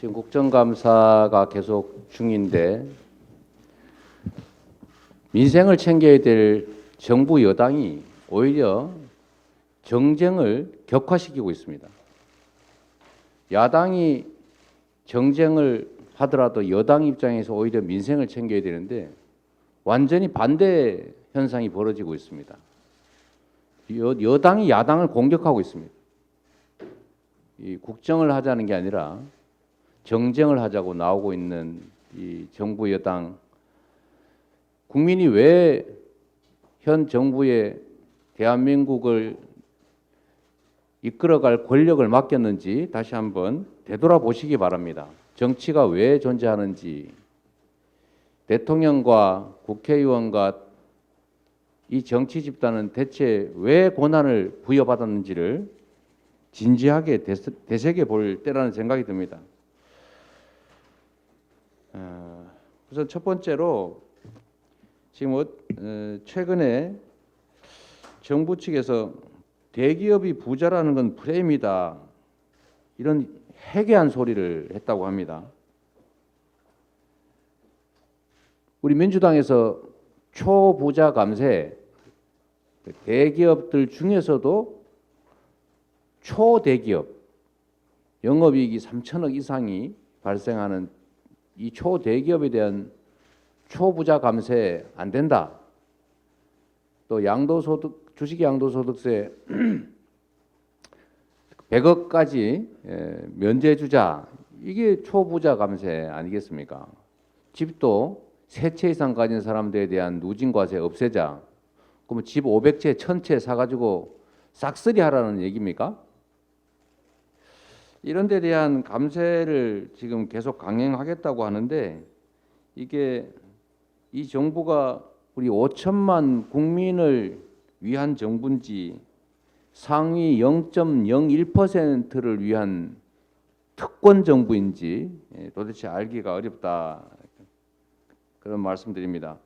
지금 국정감사가 계속 중인데 민생을 챙겨야 될 정부 여당이 오히려 정쟁을 격화시키고 있습니다. 야당이 정쟁을 하더라도 여당 입장에서 오히려 민생을 챙겨야 되는데 완전히 반대 현상이 벌어지고 있습니다. 여당이 야당을 공격하고 있습니다. 이 국정을 하자는 게 아니라 정쟁을 하자고 나오고 있는 이 정부 여당, 국민이 왜 현 정부에 대한민국을 이끌어갈 권력을 맡겼는지 다시 한번 되돌아보시기 바랍니다. 정치가 왜 존재하는지, 대통령과 국회의원과 이 정치 집단은 대체 왜 권한을 부여받았는지를 진지하게 되새겨 볼 때라는 생각이 듭니다. 우선 첫 번째로 지금 최근에 정부 측에서 대기업이 부자라는 건 프레임이다, 이런 해괴한 소리를 했다고 합니다. 우리 민주당에서 초부자 감세, 대기업들 중에서도 초대기업, 영업이익이 3천억 이상이 발생하는 이 초대기업에 대한 초부자 감세 안 된다. 또 양도소득, 주식 양도소득세 100억까지 면제 주자. 이게 초부자 감세 아니겠습니까? 집도 3채 이상 가진 사람들에 대한 누진과세 없애자. 그러면 집 500채, 1000채 사가지고 싹쓸이 하라는 얘기입니까? 이런 데 대한 감세를 지금 계속 강행하겠다고 하는데 이게 이 정부가 우리 5천만 국민을 위한 정부인지 상위 0.01%를 위한 특권 정부인지 도대체 알기가 어렵다, 그런 말씀드립니다.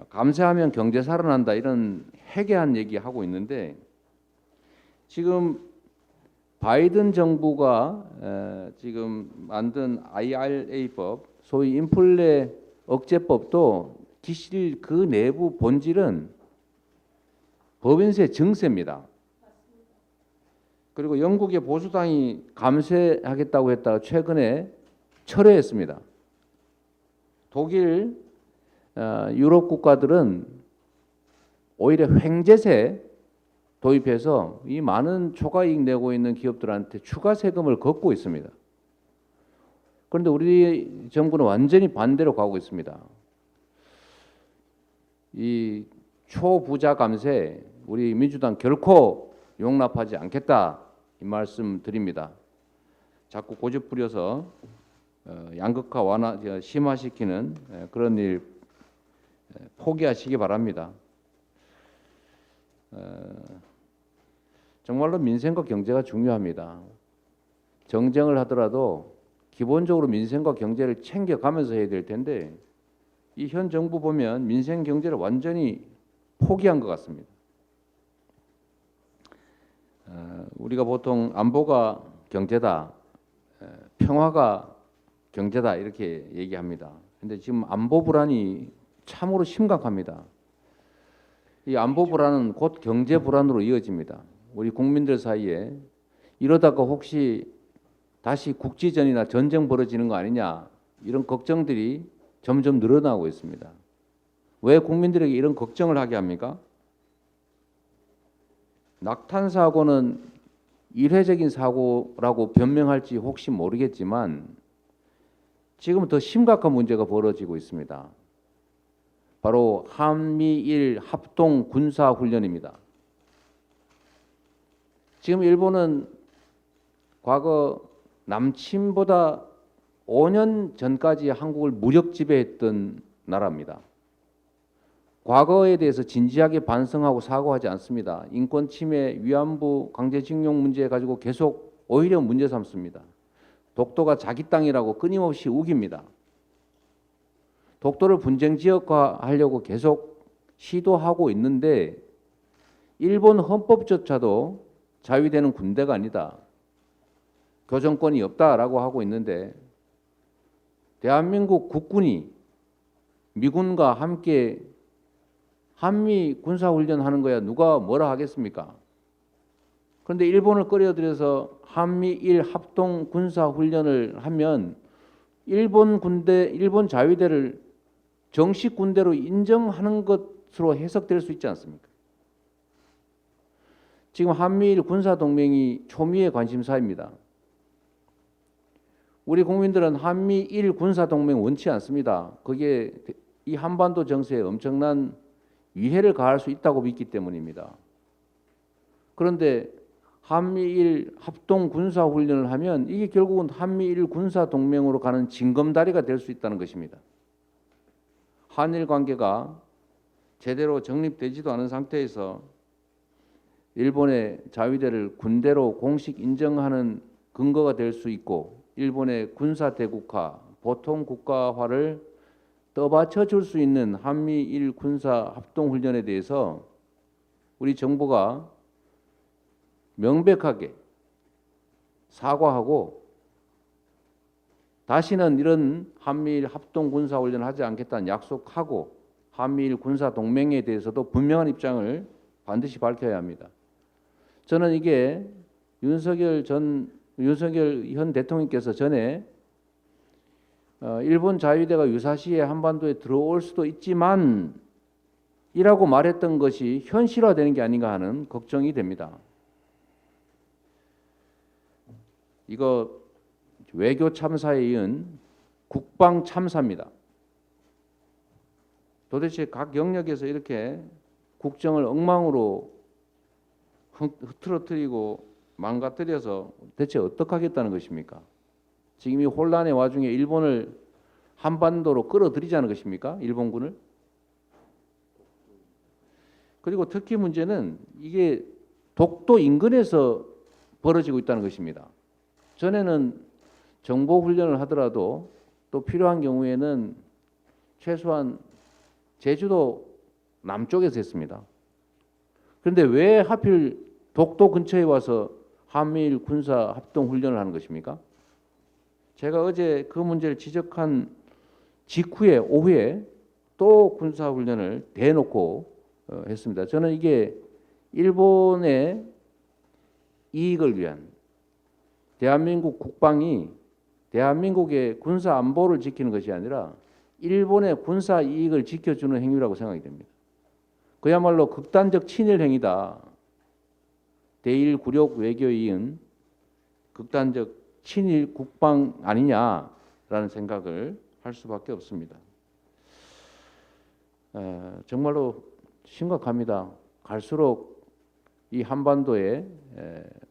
감세하면 경제 살아난다, 이런 해괴한 얘기하고 있는데 지금 바이든 정부가 지금 만든 IRA법, 소위 인플레 억제법도 기실 그 내부 본질은 법인세 증세입니다. 그리고 영국의 보수당이 감세하겠다고 했다가 최근에 철회했습니다. 독일, 유럽 국가들은 오히려 횡재세 도입해서 이 많은 초과이익 내고 있는 기업들한테 추가 세금을 걷고 있습니다. 그런데 우리 정부는 완전히 반대로 가고 있습니다. 이 초부자 감세 우리 민주당 결코 용납하지 않겠다, 이 말씀 드립니다. 자꾸 고집 부려서 양극화 완화 심화시키는 그런 일 포기하시기 바랍니다. 정말로 민생과 경제가 중요합니다. 정쟁을 하더라도 기본적으로 민생과 경제를 챙겨가면서 해야 될 텐데 이 현 정부 보면 민생 경제를 완전히 포기한 것 같습니다. 우리가 보통 안보가 경제다, 평화가 경제다 이렇게 얘기합니다. 그런데 지금 안보 불안이 참으로 심각합니다. 이 안보 불안은 곧 경제 불안으로 이어집니다. 우리 국민들 사이에 이러다가 혹시 다시 국지전이나 전쟁 벌어지는 거 아니냐, 이런 걱정들이 점점 늘어나고 있습니다. 왜 국민들에게 이런 걱정을 하게 합니까? 낙탄 사고는 일회적인 사고라고 변명할지 혹시 모르겠지만 지금 더 심각한 문제가 벌어지고 있습니다. 바로 한미일 합동 군사 훈련입니다. 지금 일본은 과거 남침보다 5년 전까지 한국을 무력 지배했던 나라입니다. 과거에 대해서 진지하게 반성하고 사과하지 않습니다. 인권 침해, 위안부 강제징용 문제 가지고 계속 오히려 문제 삼습니다. 독도가 자기 땅이라고 끊임없이 우깁니다. 독도를 분쟁 지역화하려고 계속 시도하고 있는데 일본 헌법조차도 자위되는 군대가 아니다, 교정권이 없다라고 하고 있는데 대한민국 국군이 미군과 함께 한미 군사훈련하는 거야 누가 뭐라 하겠습니까? 그런데 일본을 끌어들여서 한미일 합동 군사훈련을 하면 일본 군대, 일본 자위대를 정식 군대로 인정하는 것으로 해석될 수 있지 않습니까? 지금 한미일 군사동맹이 초미의 관심사입니다. 우리 국민들은 한미일 군사동맹 원치 않습니다. 그게 이 한반도 정세에 엄청난 위해를 가할 수 있다고 믿기 때문입니다. 그런데 한미일 합동 군사훈련을 하면 이게 결국은 한미일 군사동맹으로 가는 징검다리가 될 수 있다는 것입니다. 한일 관계가 제대로 정립되지도 않은 상태에서 일본의 자위대를 군대로 공식 인정하는 근거가 될 수 있고 일본의 군사 대국화, 보통 국가화를 떠받쳐 줄 수 있는 한미일 군사 합동 훈련에 대해서 우리 정부가 명백하게 사과하고 다시는 이런 한미일 합동 군사 훈련을 하지 않겠다는 약속하고 한미일 군사 동맹에 대해서도 분명한 입장을 반드시 밝혀야 합니다. 저는 이게 윤석열 현 대통령께서 전에 일본 자위대가 유사시에 한반도에 들어올 수도 있지만 이라고 말했던 것이 현실화되는 게 아닌가 하는 걱정이 됩니다. 이거 외교 참사에 이은 국방 참사입니다. 도대체 각 영역에서 이렇게 국정을 엉망으로 흐트러뜨리고 망가뜨려서 대체 어떻게 하겠다는 것입니까? 지금 이 혼란의 와중에 일본을 한반도로 끌어들이자는 것입니까? 일본군을? 그리고 특히 문제는 이게 독도 인근에서 벌어지고 있다는 것입니다. 전에는 정보 훈련을 하더라도 또 필요한 경우에는 최소한 제주도 남쪽에서 했습니다. 그런데 왜 하필 독도 근처에 와서 한미일 군사 합동 훈련을 하는 것입니까? 제가 어제 그 문제를 지적한 직후에 오후에 또 군사 훈련을 대놓고 했습니다. 저는 이게 일본의 이익을 위한 대한민국 국방이 대한민국의 군사 안보를 지키는 것이 아니라 일본의 군사 이익을 지켜주는 행위라고 생각이 됩니다. 그야말로 극단적 친일 행위다. 대일 굴욕 외교에 이은 극단적 친일 국방 아니냐라는 생각을 할 수밖에 없습니다. 정말로 심각합니다. 갈수록 이 한반도의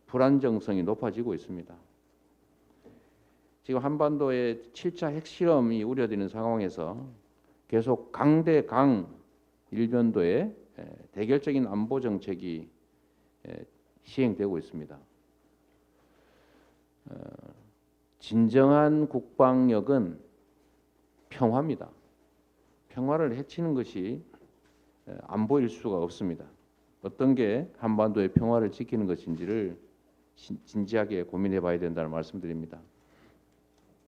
불안정성이 높아지고 있습니다. 지금 한반도의 7차 핵실험이 우려되는 상황에서 계속 강대강 일변도의 대결적인 안보 정책이 시행되고 있습니다. 진정한 국방력은 평화입니다. 평화를 해치는 것이 안보일 수가 없습니다. 어떤 게 한반도의 평화를 지키는 것인지를 진지하게 고민해 봐야 된다는 말씀드립니다.